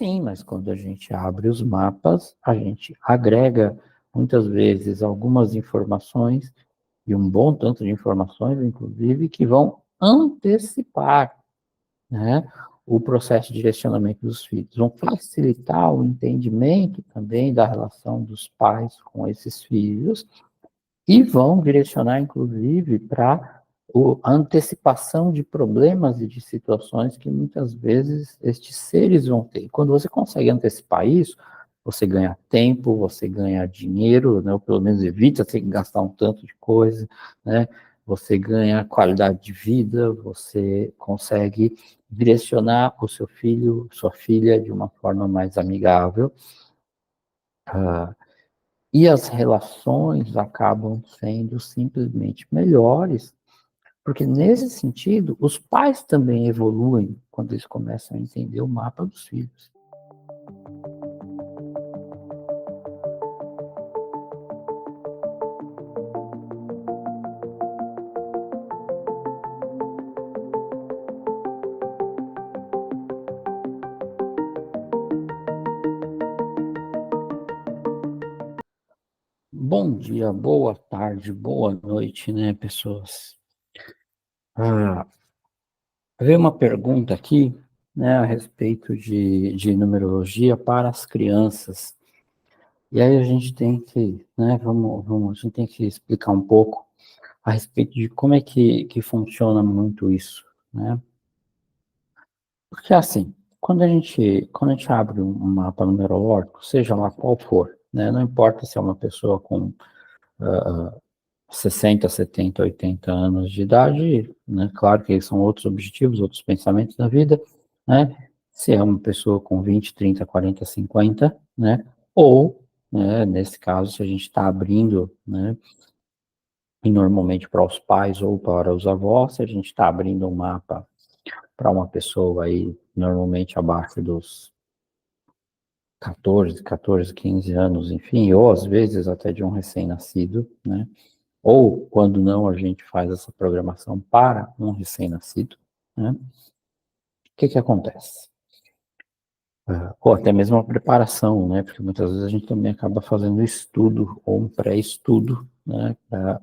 sim, mas quando a gente abre os mapas, a gente agrega, muitas vezes, algumas informações, e um bom tanto de informações, inclusive, que vão antecipar, né, o processo de direcionamento dos filhos, vão facilitar o entendimento também da relação dos pais com esses filhos, e vão direcionar, inclusive, para a antecipação de problemas e de situações que muitas vezes estes seres vão ter. Quando você consegue antecipar isso, você ganha tempo, você ganha dinheiro, né, ou pelo menos evita ter que gastar um tanto de coisa, né, você ganha qualidade de vida, você consegue direcionar o seu filho, sua filha, de uma forma mais amigável. E as relações acabam sendo simplesmente melhores, porque nesse sentido, os pais também evoluem quando eles começam a entender o mapa dos filhos. Bom dia, boa tarde, boa noite, né, pessoas? Veio uma pergunta aqui, né, a respeito de numerologia para as crianças. E aí a gente tem que, né, a gente tem que explicar um pouco a respeito de como é que funciona muito isso, né? Porque assim, quando a gente abre um mapa numerológico, seja lá qual for, né, não importa se é uma pessoa com 60, 70, 80 anos de idade, né, claro que são outros objetivos, outros pensamentos da vida, né, se é uma pessoa com 20, 30, 40, 50, né, ou, né, nesse caso, se a gente está abrindo, né, e normalmente para os pais ou para os avós, se a gente está abrindo um mapa para uma pessoa aí, normalmente abaixo dos 14, 15 anos, enfim, ou às vezes até de um recém-nascido, né? Ou, quando não, a gente faz essa programação para um recém-nascido, né? O que acontece? Ou até mesmo a preparação, né? Porque muitas vezes a gente também acaba fazendo estudo ou um pré-estudo, né?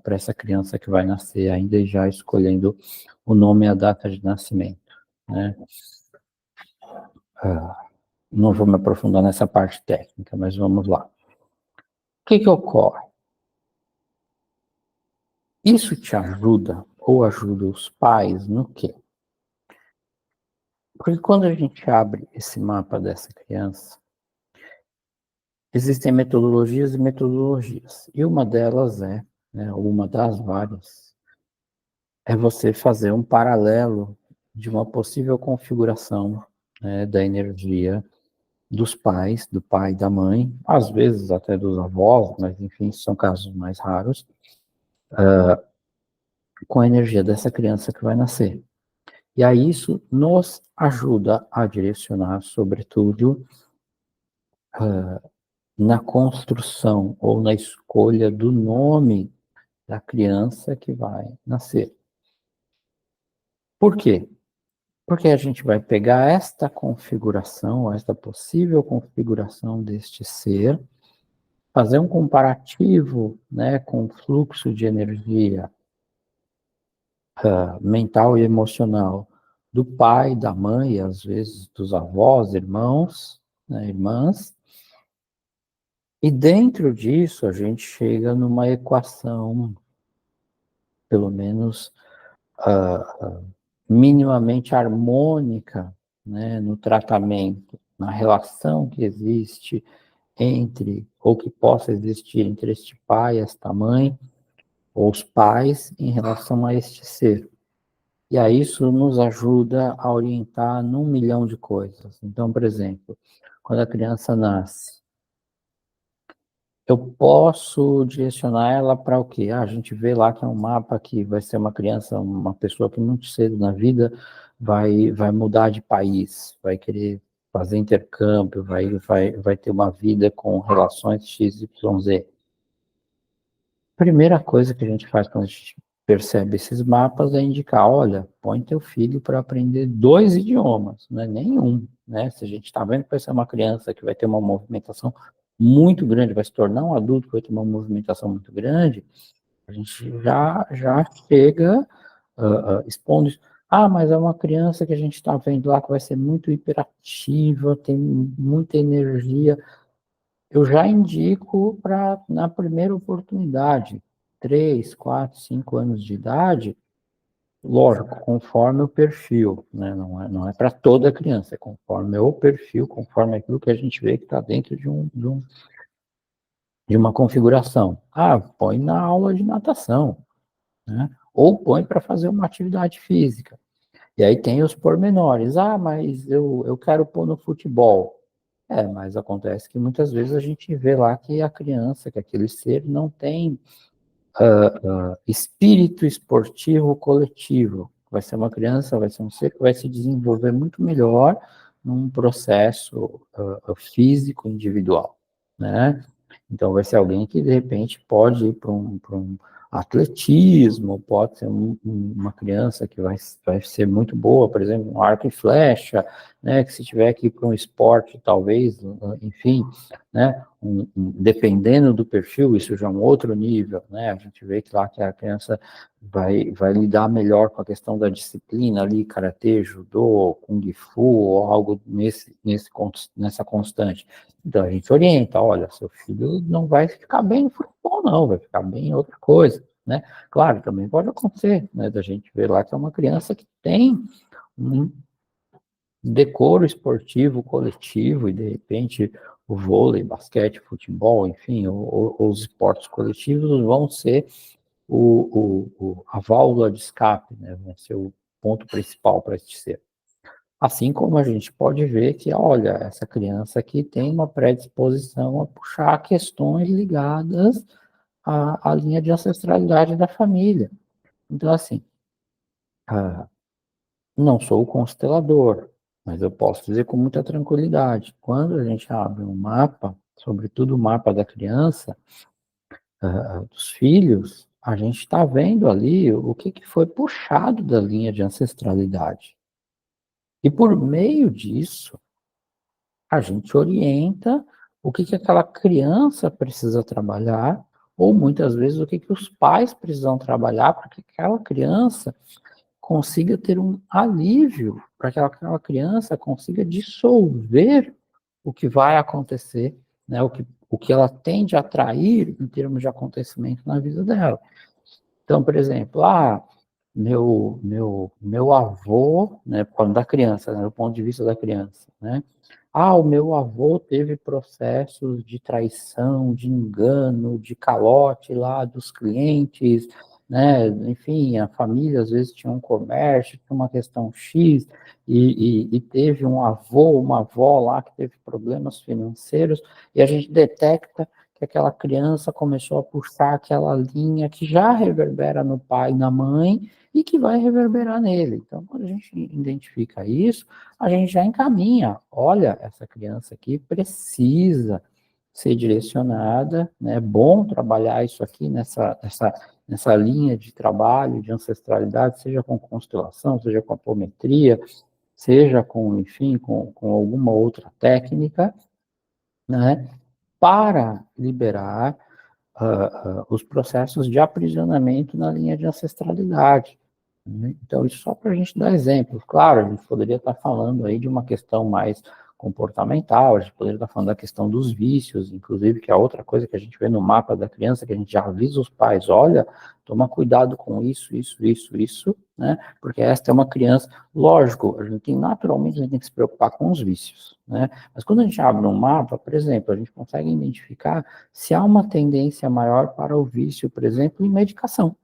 Para essa criança que vai nascer ainda e já escolhendo o nome e a data de nascimento, né? Não vou me aprofundar nessa parte técnica, mas vamos lá. O que ocorre? Isso te ajuda ou ajuda os pais no quê? Porque quando a gente abre esse mapa dessa criança, existem metodologias e metodologias. E uma delas é, né, uma das várias, é você fazer um paralelo de uma possível configuração, né, da energia dos pais, do pai e da mãe, às vezes até dos avós, mas enfim, são casos mais raros, com a energia dessa criança que vai nascer. E aí isso nos ajuda a direcionar, sobretudo, na construção ou na escolha do nome da criança que vai nascer. Por quê? Porque a gente vai pegar esta configuração, esta possível configuração deste ser, fazer um comparativo, né, com o fluxo de energia mental e emocional do pai, da mãe, e às vezes dos avós, irmãos, né, irmãs, e dentro disso a gente chega numa equação, pelo menos minimamente harmônica, né, no tratamento, na relação que existe entre, ou que possa existir entre este pai, esta mãe, ou os pais em relação a este ser. E aí isso nos ajuda a orientar num milhão de coisas. Então, por exemplo, quando a criança nasce, eu posso direcionar ela para o quê? A gente vê lá que é um mapa que vai ser uma criança, uma pessoa que muito cedo na vida vai mudar de país, vai querer fazer intercâmbio, vai ter uma vida com relações X, Y, Z. Primeira coisa que a gente faz quando a gente percebe esses mapas é indicar, olha, põe teu filho para aprender 2 idiomas, não é nenhum, né? Se a gente está vendo que vai ser uma criança que vai ter uma movimentação muito grande, vai se tornar um adulto que vai ter uma movimentação muito grande, a gente já chega expondo isso. Ah, mas é uma criança que a gente está vendo lá que vai ser muito hiperativa, tem muita energia. Eu já indico para, na primeira oportunidade, 3, 4, 5 anos de idade, lógico, conforme o perfil, né? Não é para toda criança, é conforme o perfil, conforme aquilo que a gente vê que está dentro de uma configuração. Ah, põe na aula de natação, né? Ou põe para fazer uma atividade física. E aí tem os pormenores. Ah, mas eu quero pôr no futebol. É, mas acontece que muitas vezes a gente vê lá que a criança, que aquele ser não tem espírito esportivo coletivo. Vai ser uma criança, vai ser um ser que vai se desenvolver muito melhor num processo físico individual, né? Então vai ser alguém que de repente pode ir para um atletismo, pode ser uma criança que vai ser muito boa, por exemplo, um arco e flecha, né? Que se tiver que ir para um esporte, talvez, enfim, né? Dependendo do perfil, isso já é um outro nível, né? A gente vê que lá que a criança vai lidar melhor com a questão da disciplina ali, karatê, judô, kung fu, ou algo nessa constante. Então a gente orienta, olha, seu filho não vai ficar bem no futebol, não, vai ficar bem em outra coisa, né? Claro, também pode acontecer, né? Da gente ver lá que é uma criança que tem um decoro esportivo coletivo e de repente o vôlei, basquete, futebol, enfim, os esportes coletivos vão ser a válvula de escape, né? Vão ser o ponto principal para este ser. Assim como a gente pode ver que, olha, essa criança aqui tem uma predisposição a puxar questões ligadas à linha de ancestralidade da família. Então, assim, não sou o constelador, mas eu posso dizer com muita tranquilidade, quando a gente abre um mapa, sobretudo o mapa da criança, dos filhos, a gente está vendo ali o que foi puxado da linha de ancestralidade. E por meio disso, a gente orienta o que aquela criança precisa trabalhar, ou muitas vezes o que os pais precisam trabalhar para que aquela criança consiga ter um alívio, para que aquela criança consiga dissolver o que vai acontecer, né, o que ela tende a atrair em termos de acontecimento na vida dela. Então, por exemplo, meu avô, né, quando da criança, né, do ponto de vista da criança, né, o meu avô teve processos de traição, de engano, de calote lá dos clientes, né, enfim, a família às vezes tinha um comércio, tinha uma questão X, e teve um avô, uma avó lá que teve problemas financeiros, e a gente detecta que aquela criança começou a puxar aquela linha que já reverbera no pai e na mãe e que vai reverberar nele. Então, quando a gente identifica isso, a gente já encaminha. Olha, essa criança aqui precisa ser direcionada, né? É bom trabalhar isso aqui nessa linha de trabalho, de ancestralidade, seja com constelação, seja com apometria, seja com, enfim, com alguma outra técnica, né? Para liberar os processos de aprisionamento na linha de ancestralidade. Né? Então, isso só para a gente dar exemplos. Claro, a gente poderia estar falando aí de uma questão mais comportamental, a gente poderia estar falando da questão dos vícios, inclusive, que é outra coisa que a gente vê no mapa da criança, que a gente já avisa os pais, olha, toma cuidado com isso, né? Porque esta é uma criança, lógico, naturalmente a gente tem que se preocupar com os vícios, né? Mas quando a gente abre um mapa, por exemplo, a gente consegue identificar se há uma tendência maior para o vício, por exemplo, em medicação,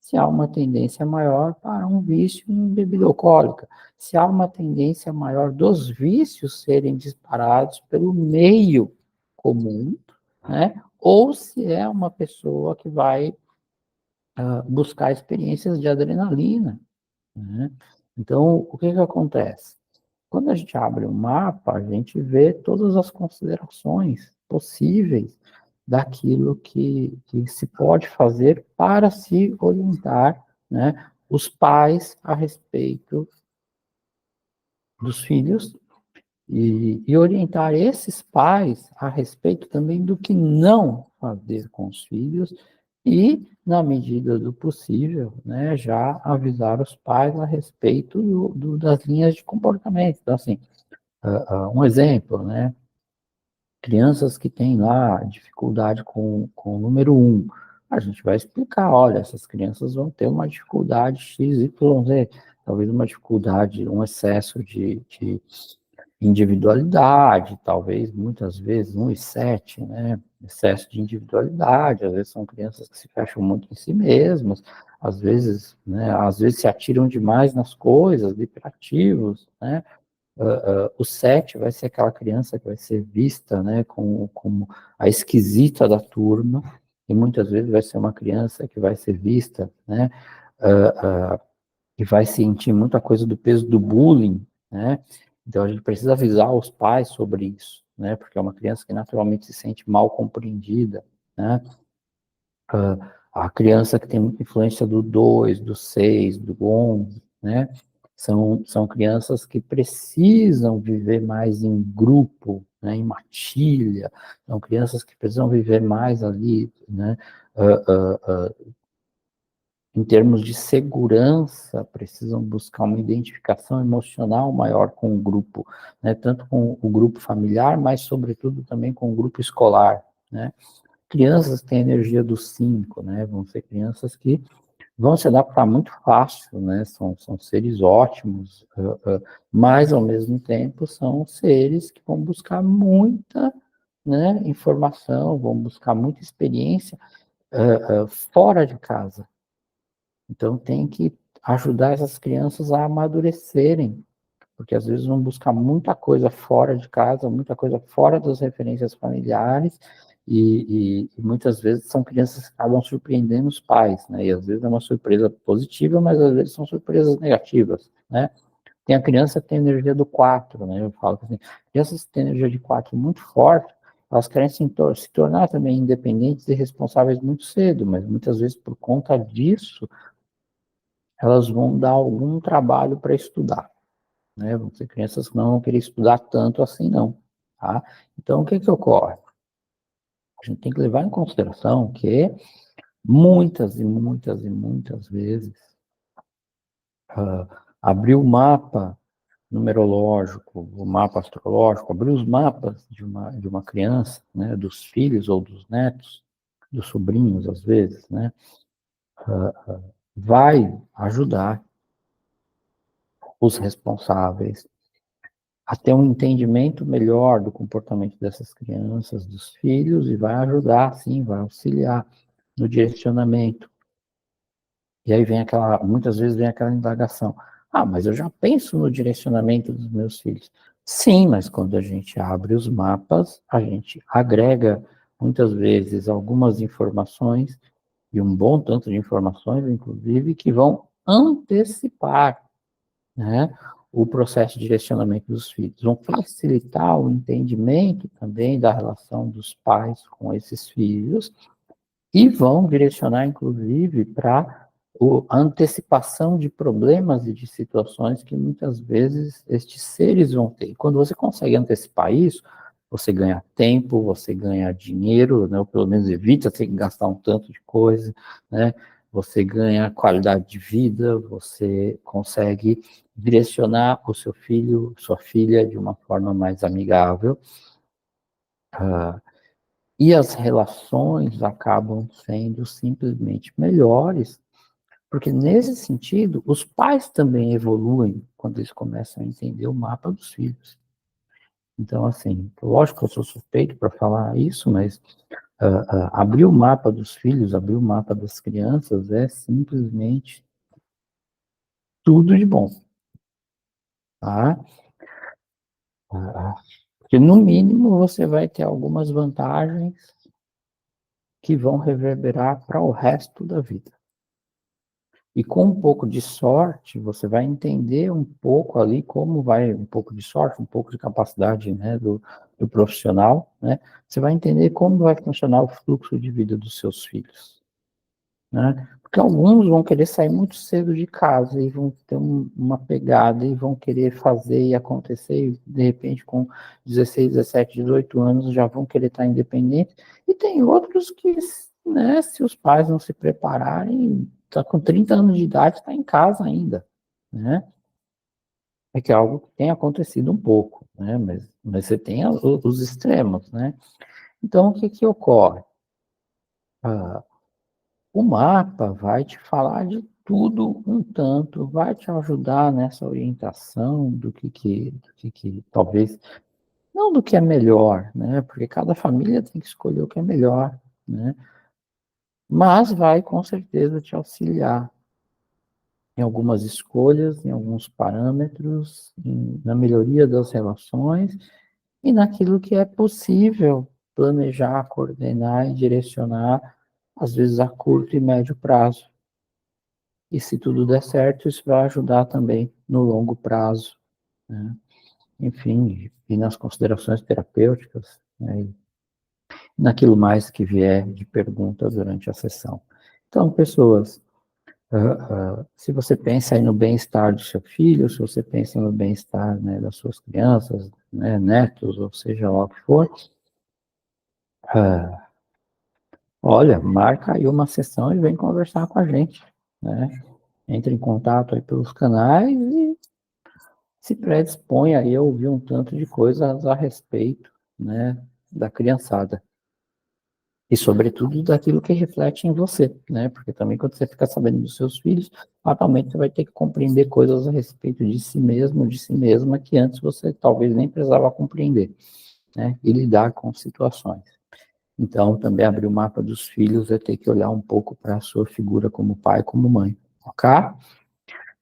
se há uma tendência maior para um vício em bebida alcoólica, se há uma tendência maior dos vícios serem disparados pelo meio comum, né? Ou se é uma pessoa que vai buscar experiências de adrenalina, né? Então, o que acontece? Quando a gente abre o mapa, a gente vê todas as considerações possíveis daquilo que se pode fazer para se orientar, né, os pais a respeito dos filhos e orientar esses pais a respeito também do que não fazer com os filhos e, na medida do possível, né, já avisar os pais a respeito das linhas de comportamento. Então, assim, um exemplo, né, crianças que têm lá dificuldade com o número um, a gente vai explicar, olha, essas crianças vão ter uma dificuldade X, Y, Z, talvez uma dificuldade, um excesso de individualidade, talvez muitas vezes 1,7, né? Excesso de individualidade, às vezes são crianças que se fecham muito em si mesmas, às vezes, né, às vezes se atiram demais nas coisas, hiperativos, né? O 7 vai ser aquela criança que vai ser vista, né, como a esquisita da turma, e muitas vezes vai ser uma criança que vai ser vista, né, e vai sentir muita coisa do peso do bullying, né? Então a gente precisa avisar os pais sobre isso, né? Porque é uma criança que naturalmente se sente mal compreendida, né? A criança que tem muita influência do 2, do 6, do 11, né? São crianças que precisam viver mais em grupo, né? Em matilha, são crianças que precisam viver mais ali, né? Em termos de segurança, precisam buscar uma identificação emocional maior com o grupo, né? Tanto com o grupo familiar, mas sobretudo também com o grupo escolar, né? Crianças que têm energia do 5, né? Vão ser crianças que vão se adaptar muito fácil, né? São seres ótimos, mas ao mesmo tempo são seres que vão buscar muita, né, informação, vão buscar muita experiência fora de casa. Então tem que ajudar essas crianças a amadurecerem, porque às vezes vão buscar muita coisa fora de casa, muita coisa fora das referências familiares, e muitas vezes são crianças que acabam surpreendendo os pais, né? E às vezes é uma surpresa positiva, mas às vezes são surpresas negativas, né? Tem a criança que tem energia do 4, né? Eu falo que assim, crianças que têm energia de 4 muito forte, elas querem se tornar também independentes e responsáveis muito cedo, mas muitas vezes por conta disso, elas vão dar algum trabalho para estudar, né? Vão ser crianças que não vão querer estudar tanto assim, não, tá? Então, o que que ocorre? A gente tem que levar em consideração que muitas e muitas e muitas vezes abrir o mapa numerológico, o mapa astrológico, abrir os mapas de uma criança, né, dos filhos ou dos netos, dos sobrinhos, às vezes, né, vai ajudar os responsáveis a ter um entendimento melhor do comportamento dessas crianças, dos filhos, e vai ajudar, sim, vai auxiliar no direcionamento. E aí muitas vezes vem aquela indagação, mas eu já penso no direcionamento dos meus filhos. Sim, mas quando a gente abre os mapas, a gente agrega, muitas vezes, algumas informações, e um bom tanto de informações, inclusive, que vão antecipar, né, o processo de direcionamento dos filhos, vão facilitar o entendimento também da relação dos pais com esses filhos e vão direcionar, inclusive, para a antecipação de problemas e de situações que muitas vezes estes seres vão ter. E quando você consegue antecipar isso, você ganha tempo, você ganha dinheiro, né, ou pelo menos evita ter que gastar um tanto de coisa, né? Você ganha qualidade de vida, você consegue direcionar o seu filho, sua filha de uma forma mais amigável, e as relações acabam sendo simplesmente melhores, porque nesse sentido, os pais também evoluem quando eles começam a entender o mapa dos filhos. Então, assim, lógico que eu sou suspeito para falar isso, mas abrir o mapa dos filhos, abrir o mapa das crianças é simplesmente tudo de bom, tá? Porque, no mínimo, você vai ter algumas vantagens que vão reverberar para o resto da vida. E com um pouco de sorte, você vai entender um pouco ali como vai, um pouco de sorte, um pouco de capacidade, né, do profissional, né? Você vai entender como vai funcionar o fluxo de vida dos seus filhos, né? Porque alguns vão querer sair muito cedo de casa e vão ter uma pegada e vão querer fazer e acontecer, e de repente com 16, 17, 18 anos já vão querer estar independentes. E tem outros que, né, se os pais não se prepararem, tá com 30 anos de idade, está em casa ainda, né? É que é algo que tem acontecido um pouco, né? Mas você tem os extremos, né? Então, o que que ocorre? Ah, o mapa vai te falar de tudo um tanto, vai te ajudar nessa orientação do que talvez, não do que é melhor, né? Porque cada família tem que escolher o que é melhor, né? Mas vai com certeza te auxiliar em algumas escolhas, em alguns parâmetros, na melhoria das relações e naquilo que é possível planejar, coordenar e direcionar, às vezes a curto e médio prazo. E se tudo der certo, isso vai ajudar também no longo prazo, né? Enfim, e nas considerações terapêuticas, né? E naquilo mais que vier de pergunta durante a sessão. Então, pessoas, se você pensa aí no bem-estar do seu filho, se você pensa no bem-estar, né, das suas crianças, né, netos, ou seja lá o que for, uh, olha, marca aí uma sessão e vem conversar com a gente, né? Entre em contato aí pelos canais e se predispõe aí a ouvir um tanto de coisas a respeito, né, da criançada. E, sobretudo, daquilo que reflete em você, né? Porque também quando você fica sabendo dos seus filhos, fatalmente você vai ter que compreender coisas a respeito de si mesmo, de si mesma, que antes você talvez nem precisava compreender, né? E lidar com situações. Então, também abrir o mapa dos filhos é ter que olhar um pouco para a sua figura como pai, como mãe, ok?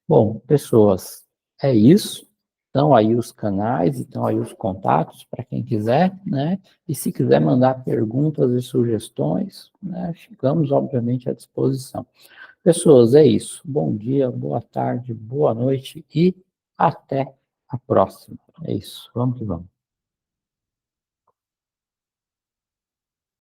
Bom, pessoas, é isso. Estão aí os canais, estão aí os contatos para quem quiser, né? E se quiser mandar perguntas e sugestões, né? Ficamos, obviamente, à disposição. Pessoas, é isso. Bom dia, boa tarde, boa noite e até a próxima. É isso. Vamos que vamos.